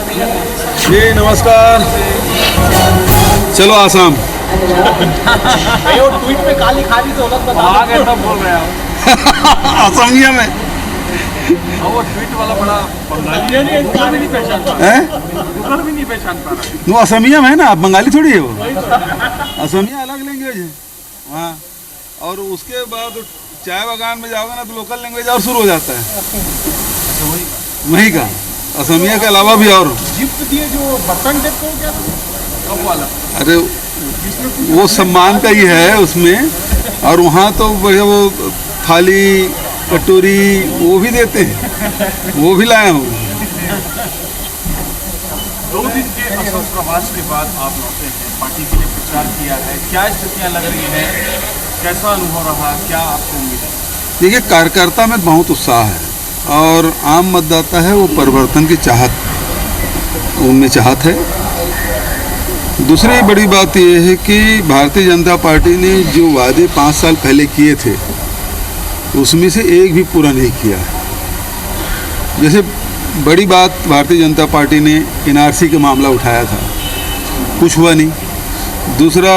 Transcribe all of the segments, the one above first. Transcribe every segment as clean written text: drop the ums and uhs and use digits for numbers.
जी नमस्कार। चलो आसाम। वो ट्वीट पे काली खाली तो अलग बता आगे सब बोल रहे हैं असमिया में वो ट्वीट वाला बड़ा बंगाली भी नहीं पहचान पा है? रहा भी नहीं पहचान पा रहा वो असमिया में है ना, आप बंगाली थोड़ी है वो। असमिया अलग लैंग्वेज है हाँ। और उसके बाद चाय बागान में जाओगे ना तो लोकल लैंग्वेज और शुरू हो जाता है वही का। असमिया के अलावा भी और गिफ्ट दिए जो बर्तन देते हो क्या कब वाला अरे वो सम्मान का ही है उसमें। और वहाँ तो बढ़िया वो थाली कटोरी वो भी देते हैं, वो भी लाया हूँ। 2 दिन के असम प्रवास के बाद आप लौटे हैं, पार्टी के लिए प्रचार किया है, क्या स्थितियाँ लग रही हैं, कैसा अनुभव रहा, क्या आपको उम्मीद है? देखिए कार्यकर्ता में बहुत उत्साह है और आम मतदाता है वो परिवर्तन की चाहत, उनमें चाहत है। दूसरी बड़ी बात यह है कि भारतीय जनता पार्टी ने जो वादे 5 साल पहले किए थे उसमें से एक भी पूरा नहीं किया। जैसे बड़ी बात भारतीय जनता पार्टी ने एनआरसी का मामला उठाया था, कुछ हुआ नहीं। दूसरा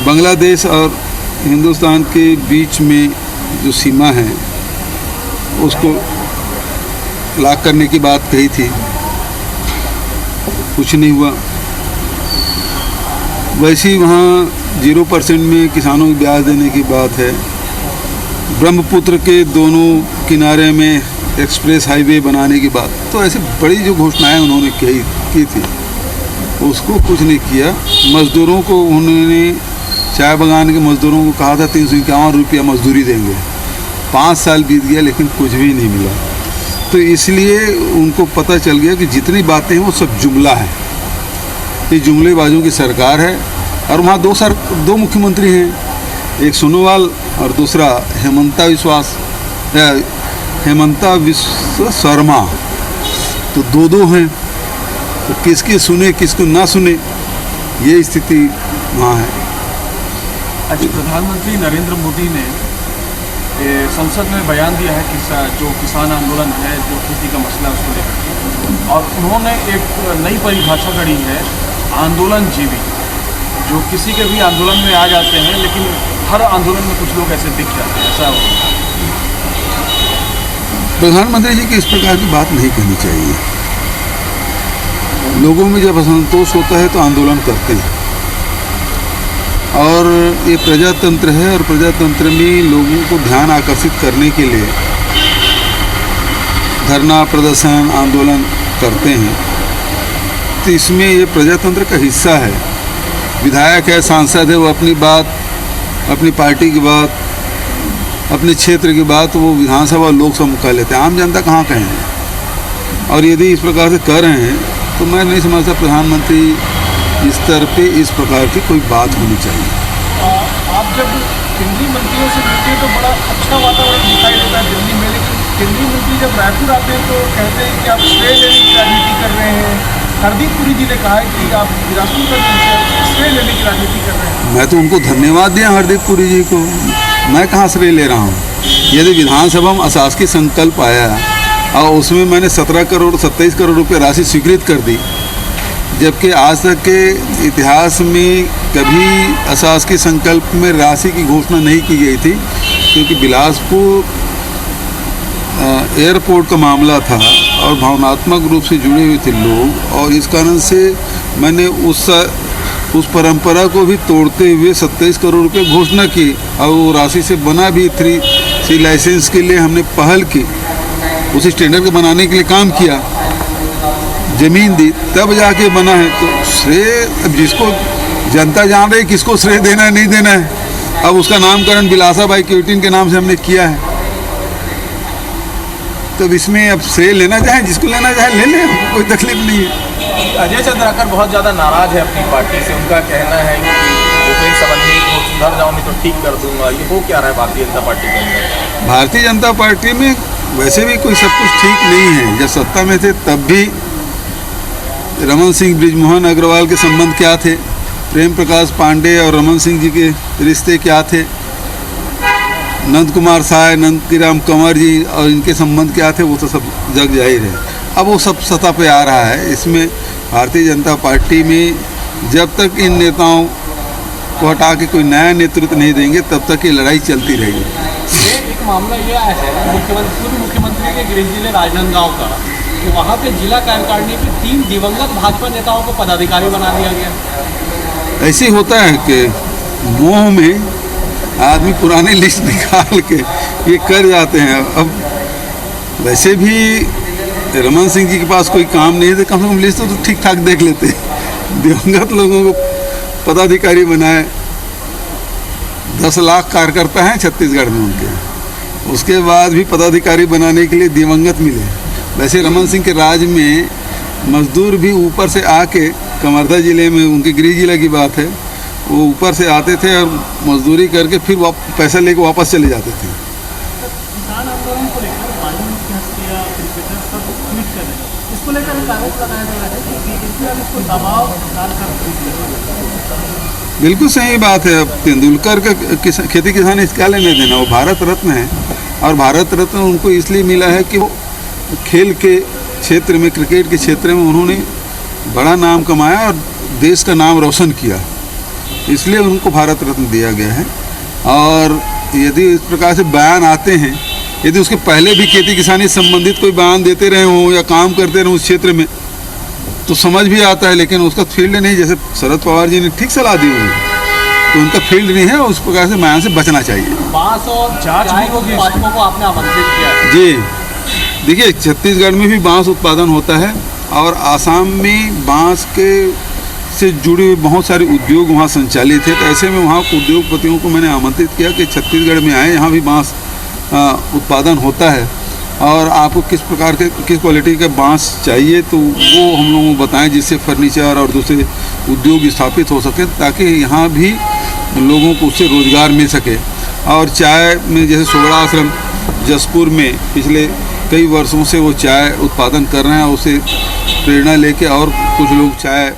बांग्लादेश और हिंदुस्तान के बीच में जो सीमा है उसको लाक करने की बात कही थी, कुछ नहीं हुआ। वैसे ही वहाँ 0% में किसानों को ब्याज देने की बात है। ब्रह्मपुत्र के दोनों किनारे में एक्सप्रेस हाईवे बनाने की बात, तो ऐसे बड़ी जो घोषणाएं उन्होंने की थी उसको कुछ नहीं किया। मज़दूरों को उन्होंने चाय बागान के मज़दूरों को कहा था 351 रुपया मजदूरी देंगे। 5 साल बीत गया लेकिन कुछ भी नहीं मिला। तो इसलिए उनको पता चल गया कि जितनी बातें हैं वो सब जुमला है, ये जुमलेबाजों की सरकार है। और वहाँ दो मुख्यमंत्री हैं, एक सोनोवाल और दूसरा हेमंता विश्व शर्मा, तो दो हैं। तो किसकी सुने किसको ना सुने ये स्थिति वहाँ है। आज प्रधानमंत्री नरेंद्र मोदी ने संसद में बयान दिया है कि जो किसान आंदोलन है, जो खेती का मसला है उसको लेकर, और उन्होंने एक नई परिभाषा गढ़ी है आंदोलन जीवी, जो किसी के भी आंदोलन में आ जाते हैं लेकिन हर आंदोलन में कुछ लोग ऐसे दिख जाते हैं, ऐसा होगा। प्रधानमंत्री जी की इस प्रकार की बात नहीं कहनी चाहिए। लोगों में जब असंतोष होता है तो आंदोलन करते हैं और ये प्रजातंत्र है और प्रजातंत्र में लोगों को ध्यान आकर्षित करने के लिए धरना प्रदर्शन आंदोलन करते हैं। तो इसमें ये प्रजातंत्र का हिस्सा है। विधायक है, सांसद है, वो अपनी बात, अपनी पार्टी की बात, अपने क्षेत्र की बात वो विधानसभा और लोकसभा में कह लेते हैं, आम जनता कहाँ कहें। और यदि इस प्रकार से कर रहे हैं तो मैं नहीं समझता प्रधानमंत्री स्तर पे इस प्रकार की कोई बात होनी चाहिए। आप जब केंद्रीय मंत्रियों से मिलते हैं तो बड़ा अच्छा वातावरण दिखाई देता है दिल्ली में, लेकिन केंद्रीय मंत्री जब रायपुर आते हैं तो कहते हैं कि आप श्रेय लेने की राजनीति कर रहे हैं। हरदीप पुरी जी ने कहा है कि आप विरासत का श्रेय लेने की राजनीति कर रहे हैं। मैं तो उनको धन्यवाद दिया हरदीप पुरी जी को, मैं कहाँ श्रेय ले रहा हूँ। यदि विधानसभा में अशासकीय संकल्प आया और उसमें मैंने 27 करोड़ रुपये राशि स्वीकृत कर दी, जबकि आज तक के इतिहास में कभी अशासकीय संकल्प में राशि की घोषणा नहीं की गई थी, क्योंकि बिलासपुर एयरपोर्ट का मामला था और भावनात्मक रूप से जुड़े हुए थे लोग, और इस कारण से मैंने उस परंपरा को भी तोड़ते हुए 27 करोड़ रुपये घोषणा की और वो राशि से बना भी 3C लाइसेंस के लिए हमने पहल की, उसी स्टैंडर्ड को बनाने के लिए काम किया, ज़मीन दी, तब जाके बना है। तो श्रेय अब जिसको जनता जान रही किसको श्रेय देना है नहीं देना है। अब उसका नामकरण बिलासाबाई क्यूटिन के नाम से हमने किया है, तो इसमें अब श्रेय लेना चाहे जिसको लेना चाहे ले ले, कोई तकलीफ नहीं है। अजय चंद्राकर बहुत ज़्यादा नाराज है अपनी पार्टी से, उनका कहना है कि भूपेन्द्र संबंधी को सुधर जाऊँ नहीं तो ठीक कर दूंगा। ये हो क्या रहा है भारतीय जनता पार्टी के अंदर? भारतीय जनता पार्टी में वैसे भी कोई सब कुछ ठीक नहीं है। जब सत्ता में थे तब भी रमन सिंह बृजमोहन अग्रवाल के संबंध क्या थे, प्रेम प्रकाश पांडे और रमन सिंह जी के रिश्ते क्या थे, नंद कुमार साय, नंदकीराम कंवर जी और इनके संबंध क्या थे, वो तो सब जग जाहिर है। अब वो सब सतह पे आ रहा है। इसमें भारतीय जनता पार्टी में जब तक इन नेताओं को हटा के कोई नया नेतृत्व नहीं देंगे तब तक ये लड़ाई चलती रहेगी। ये एक मामला ये आया है पूर्व मुख्यमंत्री के गृह जिले राजनांदगांव का, कि वहाँ पे जिला कार्यकारिणी में 3 दिवंगत भाजपा नेताओं को पदाधिकारी बना दिया गया। ऐसे ही होता है कि मोह में आदमी पुरानी लिस्ट निकाल के ये कर जाते हैं। अब वैसे भी रमन सिंह जी के पास कोई काम नहीं है तो कम से कम लिस्ट तो ठीक ठाक देख लेते। दिवंगत लोगों को पदाधिकारी बनाए, 10 लाख कार्यकर्ता हैं छत्तीसगढ़ में उनके, उसके बाद भी पदाधिकारी बनाने के लिए दिवंगत मिले। वैसे रमन सिंह के राज में मजदूर भी ऊपर से आके, कवर्धा जिले में उनके गृह जिला की बात है, वो ऊपर से आते थे और मजदूरी करके फिर पैसा लेके वापस चले जाते थे। किसान आंदोलन को लेकर बालीवुड की हस्तियां, क्रिकेटर सब ट्वीट कर रहे हैं, इसको लेकर एक आरोप लगाया जा रहा है कि इसमें अब इसको दबाव डालकर ट्वीट कर रहे हैं। बिल्कुल सही बात है। अब तेंदुलकर का खेती किसानी इसका क्या लेने देना, वो भारत रत्न है और भारत रत्न उनको इसलिए मिला है कि वो खेल के क्षेत्र में, क्रिकेट के क्षेत्र में उन्होंने बड़ा नाम कमाया और देश का नाम रोशन किया, इसलिए उनको भारत रत्न दिया गया है। और यदि इस प्रकार से बयान आते हैं, यदि उसके पहले भी खेती किसानी संबंधित कोई बयान देते रहे हों या काम करते रहे उस क्षेत्र में तो समझ भी आता है, लेकिन उसका फील्ड नहीं। जैसे शरद पवार जी ने ठीक सलाह दी हुई, तो उनका फील्ड नहीं है, उस प्रकार से बयान से बचना चाहिए। बांस और चाय को आपने आमंत्रित किया है। जी देखिए, छत्तीसगढ़ में भी बांस उत्पादन होता है और आसाम में बांस के से जुड़े हुए बहुत सारे उद्योग वहाँ संचालित है। तो ऐसे में वहाँ के उद्योगपतियों को मैंने आमंत्रित किया कि छत्तीसगढ़ में आए, यहाँ भी बांस उत्पादन होता है और आपको किस प्रकार के, किस क्वालिटी का बांस चाहिए तो वो हम लोगों को बताएं, जिससे फर्नीचर और दूसरे उद्योग स्थापित हो सके, ताकि यहाँ भी लोगों को उससे रोज़गार मिल सके। और चाय में जैसे सोगड़ा आश्रम जसपुर में पिछले कई वर्षों से वो चाय उत्पादन कर रहे हैं, उसे प्रेरणा लेके और कुछ लोग चाय